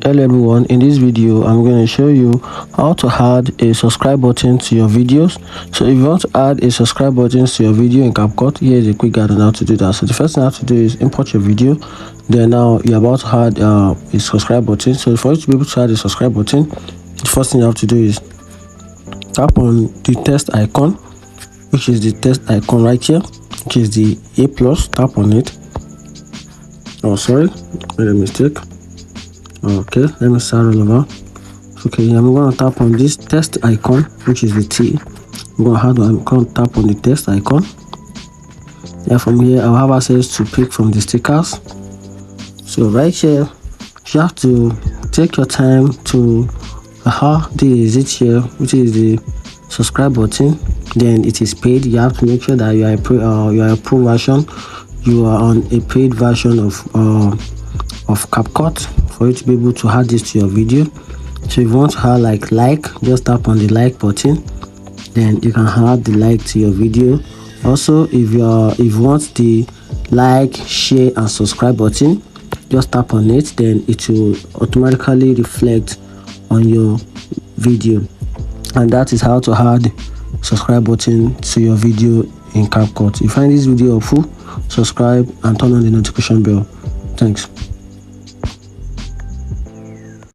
Hello everyone, in this video I'm going to show you how to add a subscribe button to your videos. So if you want to add a subscribe button to your video in CapCut, here is a quick guide on how to do that. So the first thing you have to do is import your video. Then now you're about to add a subscribe button. So for you to be able to add a subscribe button, the first thing you have to do is tap on the test icon, which is the test icon right here, which is the A plus. Tap on it. Oh sorry, made a mistake. Okay, let me start all over. Okay, I'm going to tap on this test icon, which is the T. I'm going to tap on the test icon. Yeah, from here I'll have access to pick from the stickers. So right here, you have to take your time to this is it here, which is the subscribe button. Then it is paid. You have to make sure that you are a pro version. You are on a paid version of CapCut for you to be able to add this to your video. So if you want to add like, just tap on the like button, then you can add the like to your video. Also, if you want the like, share and subscribe button, just tap on it, then it will automatically reflect on your video. And that is how to add subscribe button to your video in CapCut. If you find this video helpful, subscribe and turn on the notification bell. Thanks.